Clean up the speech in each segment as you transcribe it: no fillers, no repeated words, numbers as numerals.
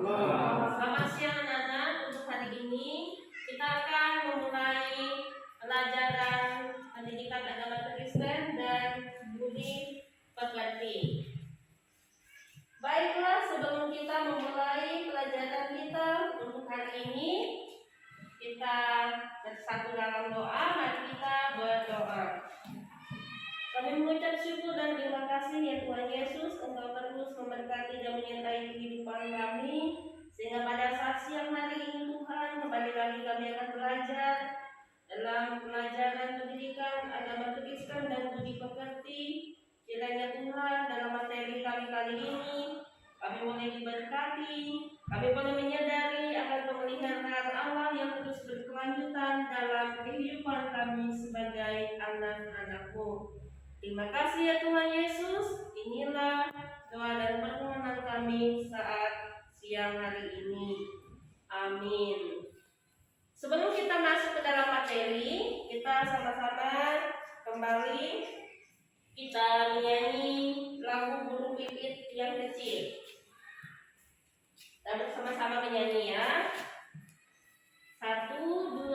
Selamat siang anak-anak. Untuk hari ini kita akan memulai pelajaran pendidikan agama Kristen dan budi pekerti. Baiklah, sebelum kita memulai pelajaran kita untuk hari ini, kita bersatu dalam doa. Mari kita berdoa. Kami mengucap syukur dan terima kasih ya Tuhan Yesus, Engkau terus memberkati dan menyertai kehidupan kami, sehingga pada saat siang hari ini Tuhan, kembali lagi kami akan belajar dalam pelajaran pendidikan agama Kristen dan budi pekerti. Kiranya Tuhan, dalam materi kami kali ini, kami boleh diberkati, kami boleh menyadari akan pemeliharaan Allah yang terus berkelanjutan dalam kehidupan kami sebagai anak-anak-Mu. Terima kasih ya Tuhan Yesus. Inilah doa dan permohonan kami saat siang hari ini. Amin. Sebelum kita masuk ke dalam materi, kita sama-sama kembali kita menyanyi lagu burung pipit yang kecil. Kita bersama-sama menyanyi ya. 1, 2,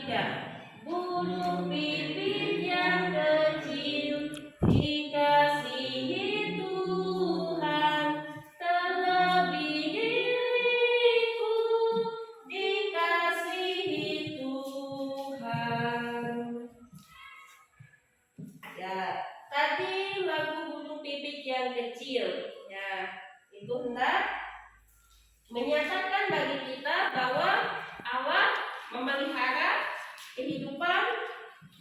3. Burung pipit yang kecil dikasihi Tuhan, terlebih diriku dikasihi Tuhan. Ya, tadi lagu burung pipit yang kecil. Ya, itu hendak menyatakan bagi kita bahwa Allah memelihara kehidupan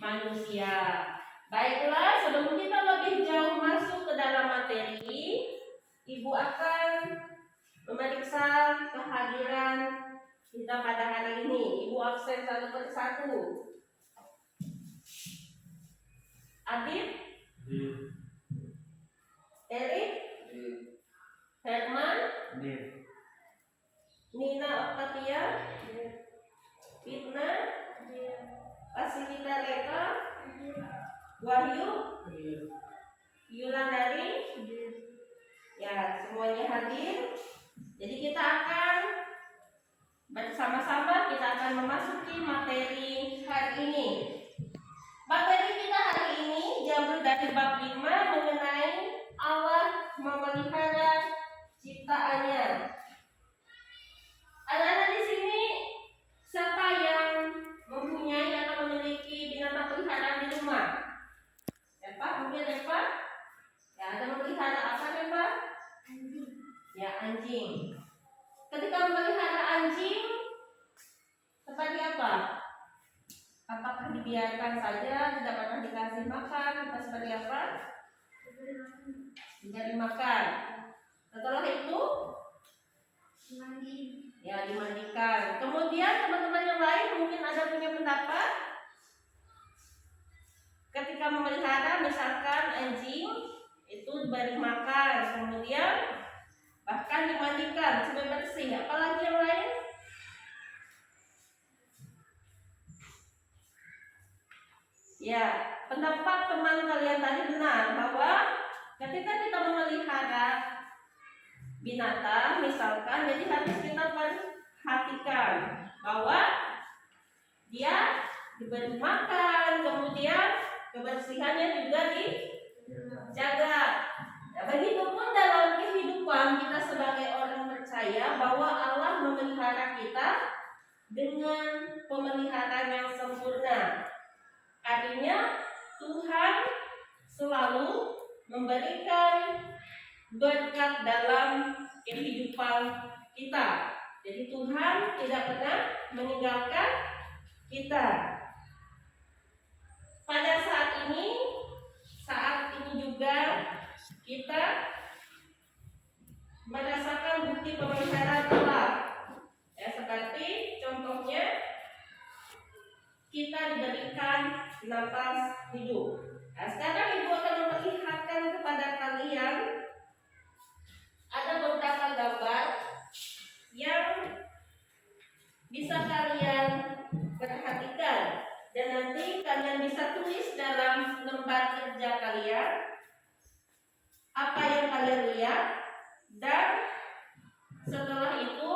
manusia. Baiklah, sebelum kita lebih jauh masuk ke dalam materi, Ibu akan memeriksa kehadiran kita pada hari ini. Ibu absen satu persatu. Adit, Erik, Herman, Nina Octavia, Fitna, Pasilita Reka, Wahyu, Yulandari, ya semuanya hadir. Jadi kita akan bersama-sama memasuki materi hari ini. Materi kita hari ini diambil dari bab 5 mengenai Allah memelihara ciptaannya. Anak-anak di sini siapa yang mempunyai atau memiliki binatang peliharaan di rumah? Eva, mungkin Eva? Ya, ada memelihara apa Eva? Anjing. Ya, anjing. Ketika memelihara anjing, seperti apa? Apakah dibiarkan saja, tidak pernah dikasih makan, atau seperti apa? Diberi makan. Setelah itu, ya dimandikan. Kemudian teman-teman yang lain mungkin ada punya pendapat. Ketika memelihara misalkan anjing itu diberi makan, kemudian bahkan dimandikan sampai bersih. Apalagi yang lain? Ya, pendapat teman kalian tadi benar bahwa ketika kita memelihara binatang misalkan, jadi harus kita perhatikan bahwa dia diberi makan, kemudian kebersihannya juga dijaga. Ya, begitupun dalam kehidupan kita sebagai orang percaya bahwa Allah memelihara kita dengan pemeliharaan yang sempurna. Artinya Tuhan selalu memberikan berkat dalam kehidupan kita. Jadi Tuhan tidak pernah meninggalkan kita. Pada saat ini juga kita merasakan bukti pemeliharaan Allah. Ya, seperti contohnya kita diberikan napas hidup. Nah, sekarang Ibu akan memperlihatkan kepada kalian ada beberapa gambar yang bisa kalian perhatikan dan nanti kalian bisa tulis dalam lembar kerja kalian apa yang kalian lihat, dan setelah itu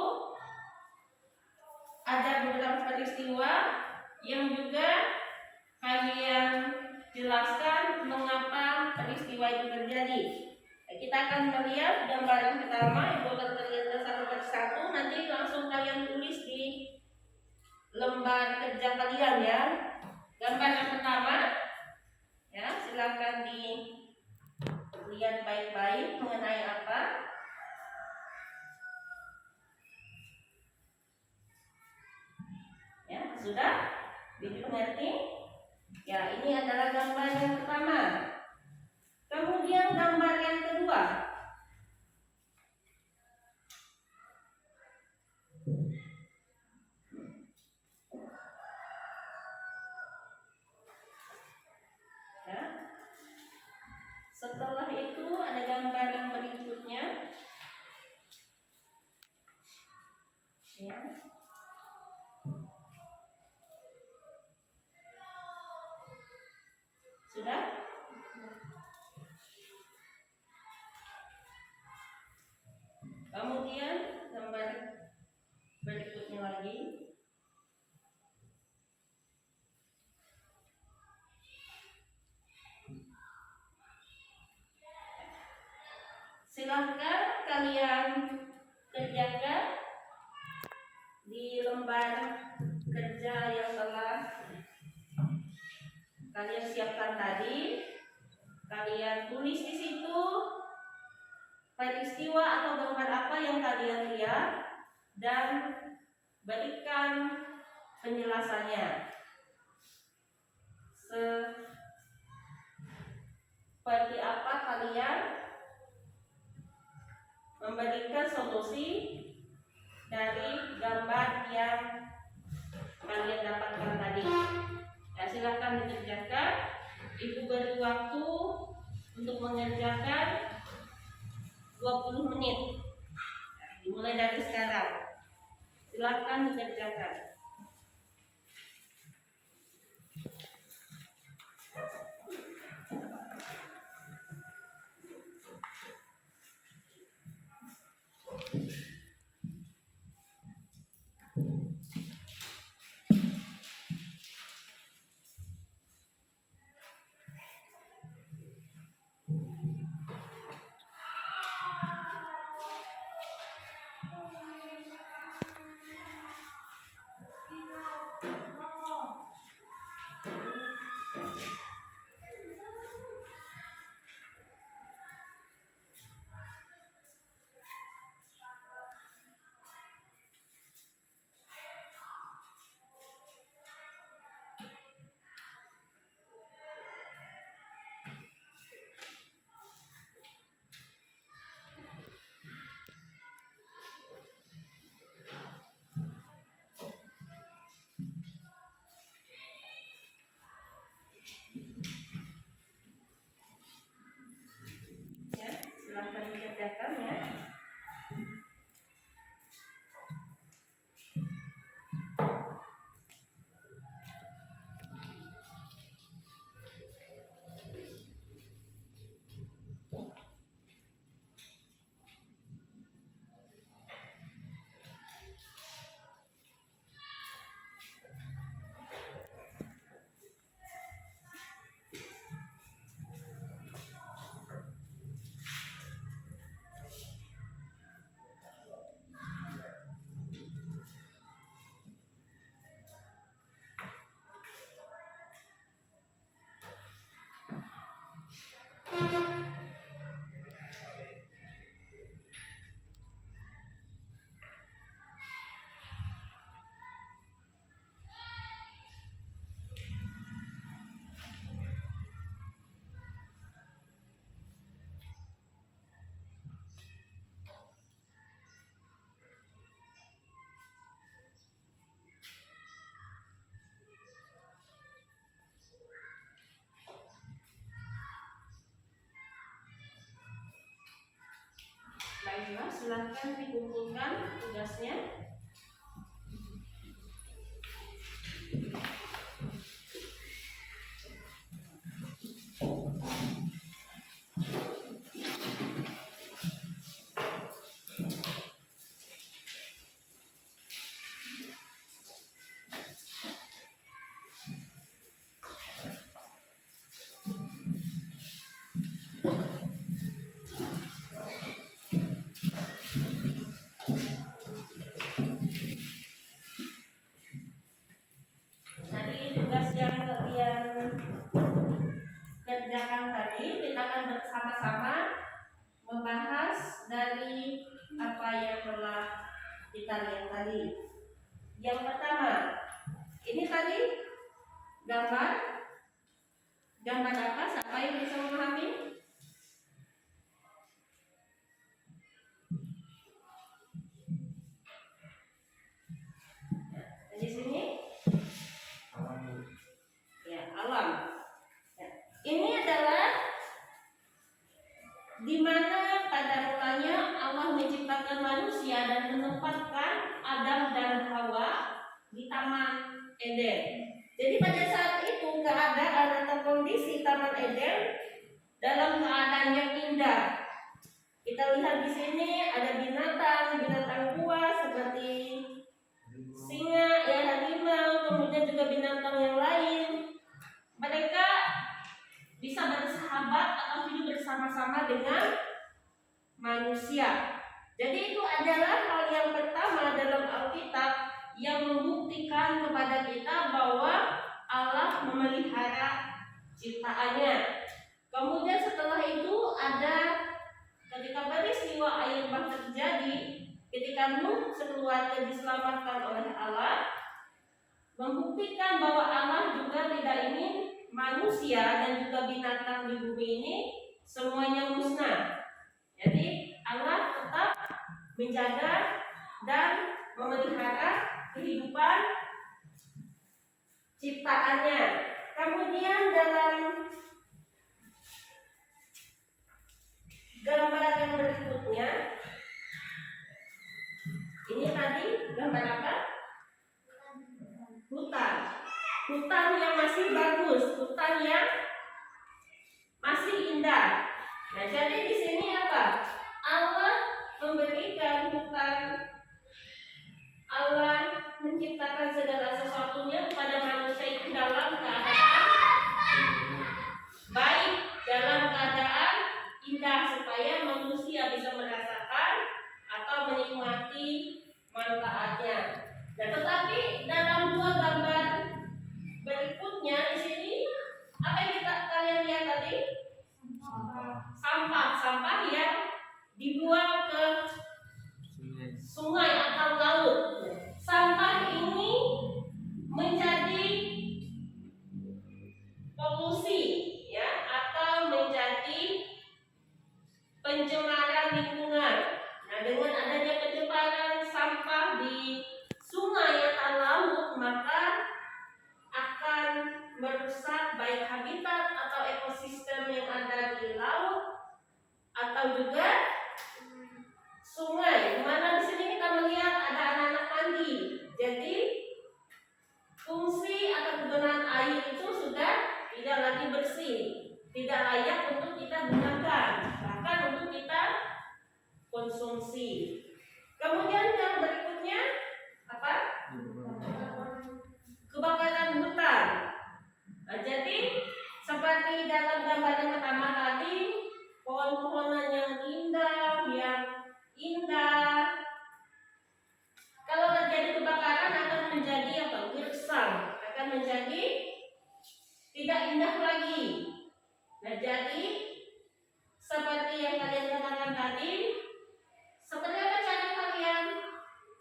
yang juga kalian jelaskan mengapa peristiwa itu terjadi. Kita akan melihat gambar yang pertama, Ibu akan terlihat satu persatu. Nanti langsung kalian tulis di lembar kerja kalian ya. Gambar yang pertama, ya silakan dilihat baik-baik mengenai apa. Ya sudah, dimengerti? Ya ini adalah gambar yang pertama. Kemudian gambar yang kedua. Ya. Setelah itu ada gambar yang berikutnya. Ya. Sudah? Kemudian gambar berikutnya lagi. Silahkan kalian kerjakan di lembar kerja yang telah kalian siapkan tadi. Kalian tulis di situ peristiwa atau gambar apa yang kalian lihat dan berikan penjelasannya. Seperti apa kalian memberikan solusi dari gambar yang kalian dapatkan tadi. Ya, silakan dikerjakan. Ibu beri waktu untuk mengerjakan 20 menit. Dimulai dari sekarang. Silakan dikerjakan. Silahkan dikerjakan ya. Baiklah, silahkan dikumpulkan tugasnya. Kita lihat tadi. Yang pertama, ini tadi gambar apa? Siapa yang bisa memahami? Di sini ya, alam. Ya. Ini adalah di mana pada mulanya Allah menciptakan manusia dan menempatkan Adam dan Hawa di Taman Eden. Jadi pada saat itu keadaan atau kondisi Taman Eden dalam keadaan yang indah. Kita lihat di sini ada binatang buas seperti singa, ya, harimau, kemudian juga binatang yang lain. Mereka bisa bersahabat atau hidup bersama-sama dengan manusia. Jadi itu adalah hal yang pertama dalam Alkitab yang membuktikan kepada kita bahwa Allah memelihara ciptaannya. Kemudian setelah itu ada ketika peristiwa air bah terjadi, ketika Nuh sekeluarga diselamatkan oleh Allah, membuktikan bahwa Allah juga tidak ingin manusia dan juga binatang di bumi ini semuanya musnah. Jadi Allah tetap menjaga dan memelihara kehidupan ciptaannya. Kemudian dalam gambar yang berikutnya, ini tadi gambar apa? Hutan yang masih bagus, hutan yang masih indah. Nah, jadi di sini apa? Allah memberikan hutan, Allah menciptakan segala sesuatunya kepada manusia itu dalam keadaan baik, dalam keadaan indah, supaya manusia bisa merasakan atau menikmati manfaatnya. Nah, tetapi dalam dua gambar berikutnya di sini, apa yang kalian lihat tadi? Sampah yang dibuang ke sungai atau laut. Sampah ini menjadi polusi, ya, atau menjadi pencemaran lingkungan. Nah, dengan adanya pencemaran sampah di sungai atau laut, maka akan merusak baik habitat atau ekosistem yang ada di laut atau juga sungai. Dimana di sini kita melihat ada anak-anak mandi. Jadi fungsi atau kegunaan air itu sudah tidak lagi bersih, tidak layak untuk kita gunakan, bahkan untuk kita konsumsi. Kemudian yang berikutnya apa? Kebakaran hutan. Nah, jadi seperti dalam gambar yang pertama tadi, pohon-pohonan yang indah. Kalau terjadi kebakaran akan menjadi apa? Gersang, akan menjadi tidak indah lagi. Nah, jadi seperti yang kalian katakan tadi, seperti apa cara kalian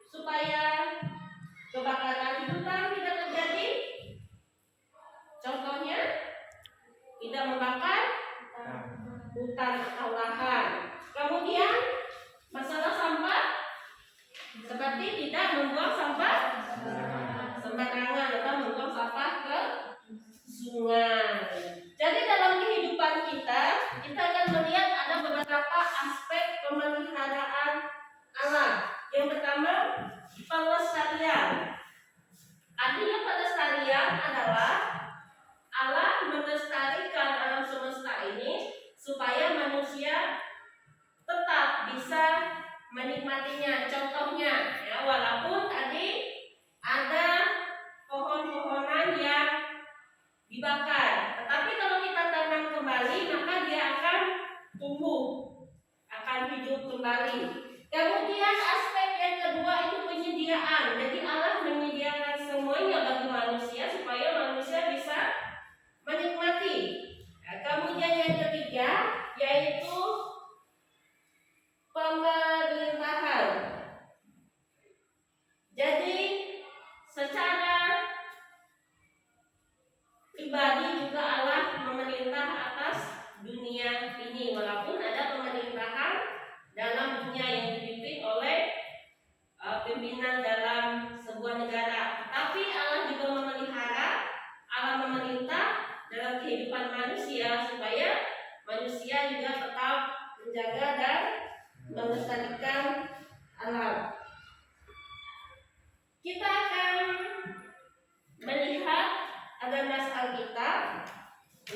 supaya kebakaran hutan tidak terjadi? Contohnya, tidak membakar hutan atau lahan. Kemudian masalah sampah, seperti tidak membuang sampah sembarangan atau membuang sampah ke sungai. Jadi dalam kehidupan kita akan melihat ada beberapa aspek pemeliharaan alam. Yang pertama, pelestarian. Artinya pelestarian adalah Allah melestarikan alam semesta ini supaya manusia tetap bisa menikmatinya. Contohnya, ya, walaupun tadi ada pohon-pohonan yang dibakar, tetapi kalau kita tanam kembali, maka dia akan tumbuh, akan hidup kembali. Kemudian aspek yang kedua itu penyediaan. Jadi Allah menyediakan semuanya bagi manusia supaya manusia bisa menikmati. Nah, kemudian yang ketiga yaitu pemerintahan. kepemimpinan dalam sebuah negara. Tapi Allah juga memelihara, Allah memerintah dalam kehidupan manusia supaya manusia juga tetap menjaga dan melestarikan alam. Kita akan melihat ada nas Alkitab,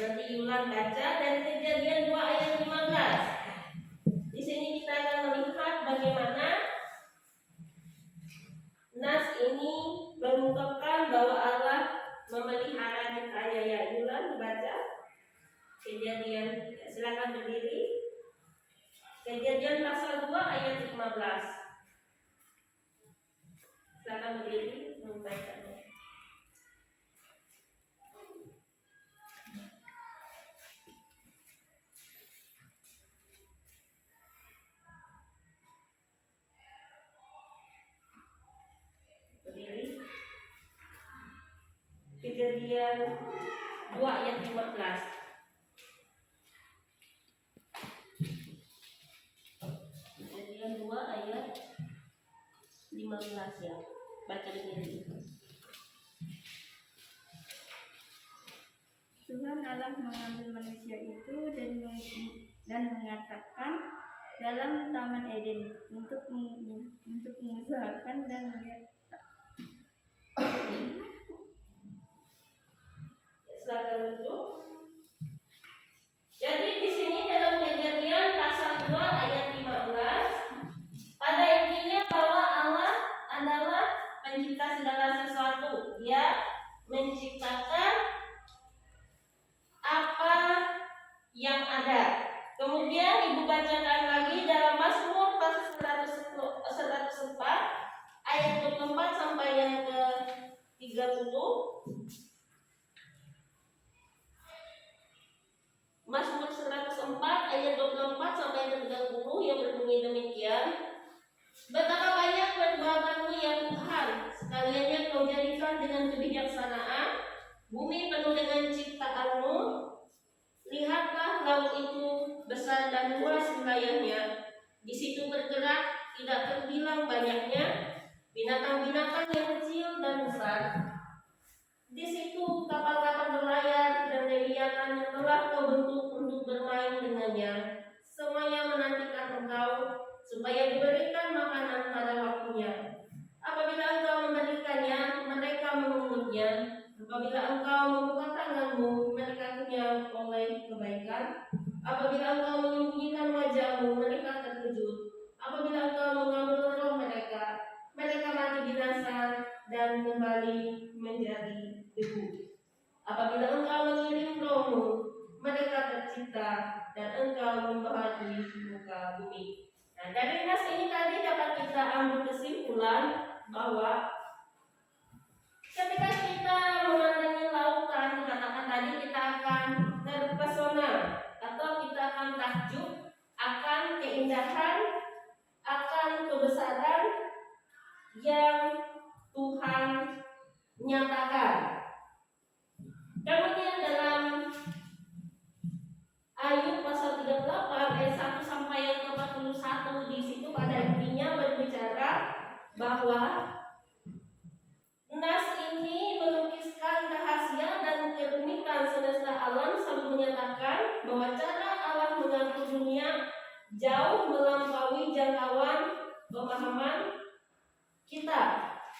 nanti Yulan baca, dan Kejadian 2 ayat 15. Di sini kita akan melihat bagaimana nas ini mengungkapkan bahwa Allah memelihara ciptanya. Ya, Yulan baca Kejadian, silakan berdiri. Kejadian pasal 2 ayat 15. Silakan berdiri membacanya. Berdiri. Kejadian 2 ayat 15. Kejadian 2 ayat 15 ya. Baca sendiri. Tuhan Allah mengambil manusia itu dan mengatakan dalam Taman Eden untuk mengusahakan dan melihat. Silakan duduk. Jadi di sini dalam Kejadian pasal 2 ayat 15, pada intinya bahwa Allah adalah pencipta segala sesuatu. Dia menciptakan apa yang ada. Kemudian Ibu bacakan lagi dalam Mazmur pasal 104 ayat 24 sampai yang ke 30. Mazmur 104 ayat 24 sampai yang ke 30 yang berbunyi demikian. Betapa banyak perbuatanmu ya Tuhan, sekaliannya kau jadikan dengan kebijaksanaan, bumi penuh dengan ciptaanmu. Lihatlah laut itu besar dan luas wilayahnya, di situ bergerak tidak terbilang banyaknya binatang-binatang yang kecil dan besar. Di situ kapal-kapal berlayar dan leviathan yang telah kau bentuk untuk bermain dengannya. Semuanya menantikan engkau supaya diberikan makanan pada waktunya. Apabila engkau memberikannya, mereka mengumutnya. Apabila engkau membuka tanganmu, mereka kenyang oleh kebaikan. Apabila engkau menyembunyikan wajahmu, mereka terkejut. Apabila engkau mengambil roh mereka, mereka mati binasa dan kembali menjadi debu. Apabila engkau mengirim rohmu, mereka tercipta dan engkau membaharui muka bumi. Nah, dari nas ini tadi dapat kita ambil kesimpulan bahwa ketika kita memandangi lautan, dikatakan tadi kita akan terpesona atau kita akan takjub akan keindahan, akan kebesaran yang Tuhan nyatakan. Kemudian dalam Ayub pasal 38 ayat 1 sampai yang ke-41, di situ pada intinya berbicara bahwa nas ini melukiskan rahasia dan kerumitan semesta alam sambil menyatakan bahwa cara Allah mengatur dunia jauh melampaui jangkauan pemahaman kita.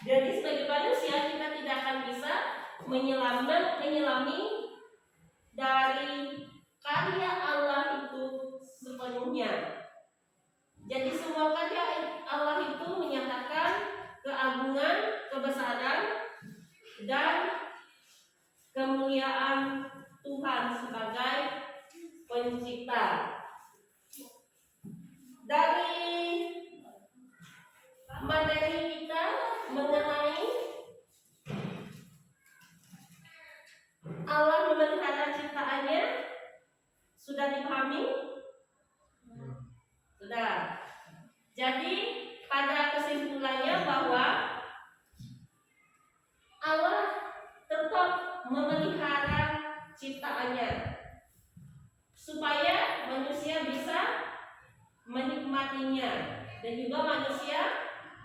Jadi sebagai manusia kita tidak akan bisa menyelami dari karya Allah itu sepenuhnya. Jadi semua karya Allah itu menyatakan keagungan, kebesaran, dan kemuliaan Tuhan sebagai pencipta. Dari materi kita mengenai Allah memelihara ciptaannya sudah dipahami? Sudah. Jadi pada kesimpulannya bahwa Allah tetap memelihara ciptaannya supaya manusia bisa menikmatinya dan juga manusia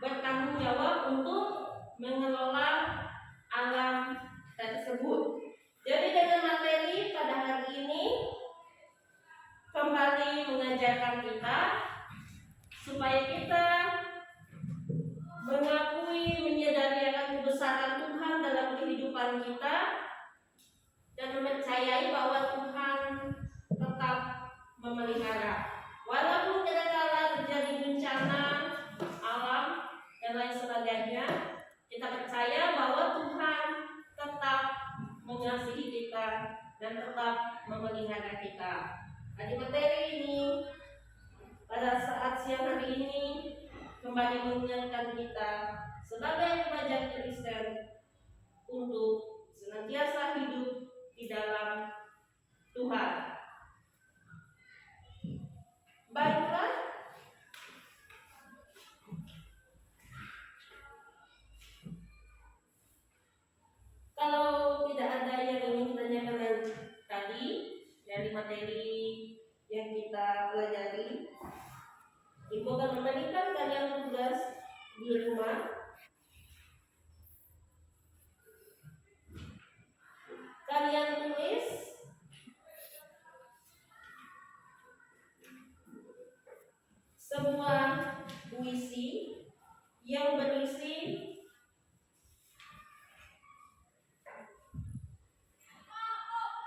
bertanggung jawab kehidupan kita dan mempercayai bahwa Tuhan tetap memelihara. Walaupun kadang-kala terjadi bencana alam dan lain sebagainya, kita percaya bahwa Tuhan tetap mengasihi kita dan tetap memelihara kita. Jadi materi ini pada saat siang hari ini kembali mengingatkan kita sebagai pelajar Kristen untuk senantiasa hidup di dalam Tuhan. Baiklah, kalau tidak ada yang ingin ditanyakan tadi dari materi yang kita pelajari, Ibu akan memberikan kalian tugas di rumah. Kalian tulis sebuah puisi yang berisi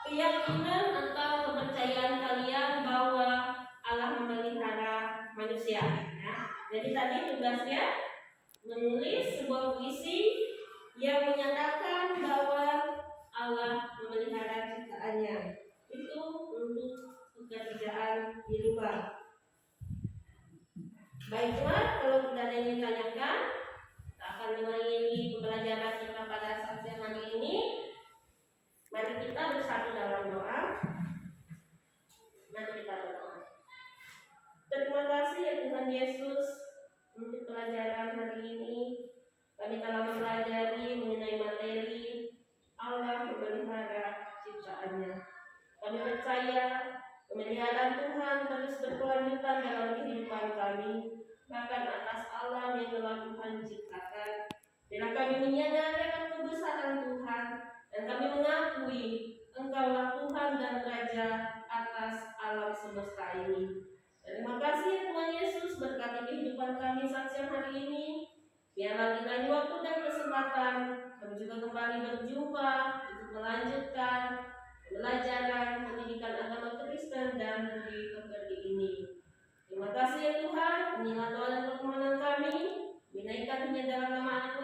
keyakinan atau kepercayaan kalian bahwa Allah memelihara manusia. Jadi tadi tugasnya menulis sebuah puisi yang menyatakan bahwa Allah memelihara ciptaannya. Itu untuk pekerjaan di rumah. Baiklah, kalau tidak ada yang ditanyakan, kita akan mengakhiri pembelajaran kita pada saat siang hari ini. Mari kita bersatu dalam doa. Mari kita berdoa. Terima kasih ya Tuhan Yesus untuk pelajaran hari ini. Kami telah mempelajari mengenai materi Allah memelihara ciptaannya. Kami percaya pemeliharaan Tuhan terus berkelanjutan dalam kehidupan kami, bahkan atas alam yang telah Tuhan ciptakan. Bila kami menyadari akan kebesaran Tuhan dan kami mengakui Engkaulah Tuhan dan Raja atas alam semesta ini. Terima kasih ya Tuhan Yesus, berkati kehidupan kami saat siang hari ini. Biarlah di lain waktu dan kesempatan kami juga kembali berjumpa untuk melanjutkan pembelajaran pendidikan agama Kristen dan budi pekerti ini. Terima kasih ya Tuhan, inilah doa dan permohonan kami. Dinaikkan hanya dalam nama Anak